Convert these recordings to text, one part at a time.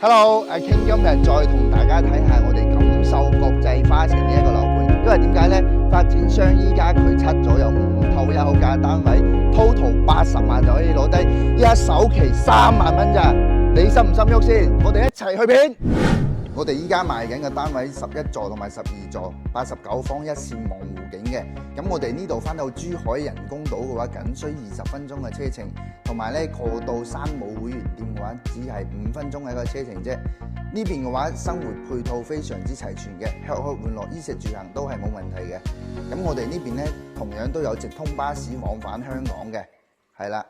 Hello，阿 King 今日再同大家睇下我哋錦繡國際花城呢一個樓盤，因為點解呢？發展商依家佢出咗有5套1口價單位 ，total 80萬就可以攞低，一首期3萬蚊咋？你心唔心喐先？我哋一齊去片。我哋依家賣緊嘅單位11座同埋12座，89方一線望湖景嘅。咁我哋呢度翻到珠海人工島嘅話，僅需20分鐘嘅車程，同埋咧過到山姆會員店嘅話，只係5分鐘嘅一個車程啫。呢邊嘅話，生活配套非常之齊全嘅，吃喝玩樂、衣食住行都係冇問題嘅。咁我哋呢邊咧，同樣都有直通巴士往返香港嘅，係啦。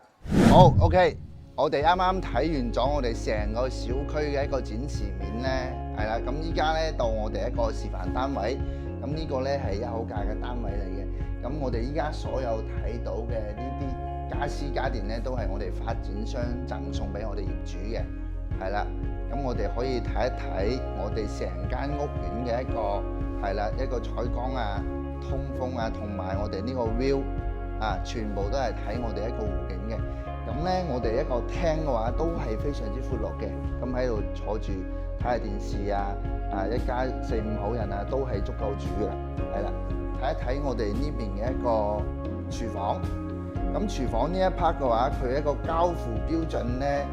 好 ，OK。我哋啱啱睇完咗我哋成個小區嘅一個展示面咧，係啦，咁依家咧到我哋一個示範單位，咁呢個咧係1口價嘅單位嚟嘅。咁我哋依家所有睇到嘅呢啲家私家電咧，都係我哋發展商贈送俾我哋業主嘅，係啦。咁我哋可以睇一睇我哋成間屋苑嘅一個係啦，一個採光啊、通風啊，同埋我哋呢個 view 啊，全部都係睇我哋一個湖景嘅。咁咧，我哋一個廳嘅話都係非常之闊落嘅。咁喺度坐住睇下電視啊，一家4、5口人啊，都係足夠煮嘅啦。係啦，睇一睇我哋呢邊嘅一個廚房。咁廚房呢一 part 嘅話，佢一個交付標準咧，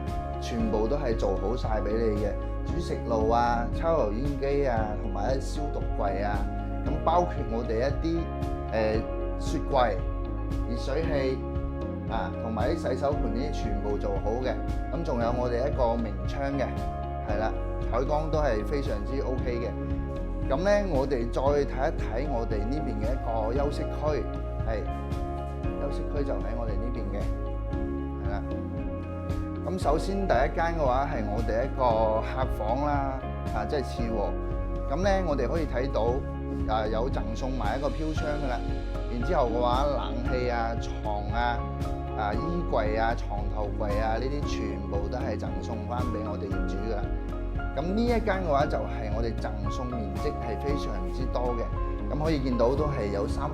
全部都係做好晒俾你嘅。煮食爐啊、抽油煙機啊，同埋一消毒櫃啊。咁包括我哋一啲雪櫃、熱水器。同埋啲洗手盆呢啲全部做好嘅，咁仲有我哋一個明窗嘅，係啦，採光都係非常之 OK 嘅。咁咧，我哋再睇一睇我哋呢邊嘅一個休息區，係休息區就喺我哋呢邊嘅，係啦。咁首先第一間嘅話係我哋一個客房啦，即係次臥。咁咧，我哋可以睇到有贈送埋一個飄窗噶啦，然之後嘅話冷氣啊、床啊。衣櫃啊、床頭櫃啊，呢啲全部都係贈送翻俾我哋業主噶啦。咁呢一間嘅話就係我哋贈送面積係非常之多嘅，咁可以見到都係有2/3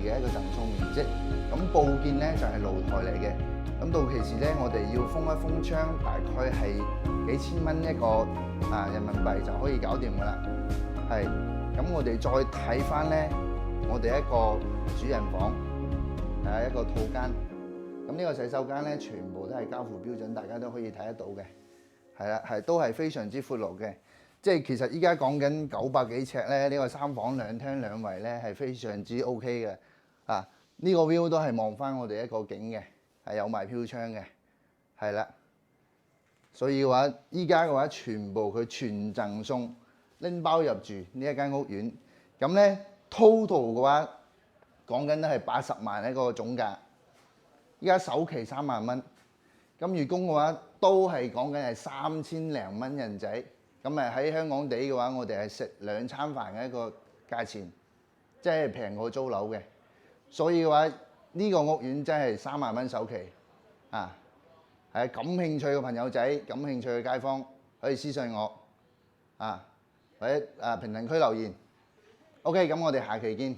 嘅一個贈送面積。咁佈建咧就係露台嚟嘅。咁到期時咧，我哋要封一封窗，大概係幾千蚊一個人民幣就可以搞掂噶啦。係，咁我哋再睇翻咧，我哋一個主人房，一個套間。咁呢個洗手間咧，全部都係交付標準，大家都可以睇得到嘅，係啦，都係非常之闊落嘅。即係其實依家講緊900幾尺咧，呢個3房2廳2衛咧係非常之 OK 嘅。呢個 view 都係望翻我哋一個景嘅，係有埋飄窗嘅，係啦。所以嘅話，依家嘅話全部佢全贈送，拎包入住呢一間屋苑。咁咧 total 嘅話，講緊都係80萬一個總價。依家首期3萬蚊，咁月供嘅話都係講緊係3000零蚊人仔，咁咪喺香港地嘅話，我哋係食2餐飯嘅一個價錢，即係平過租樓嘅。所以嘅話，呢個屋苑真係3萬蚊首期，係感興趣嘅朋友仔、感興趣嘅街坊可以私信我，或者評論區留言。OK，咁我哋下期見。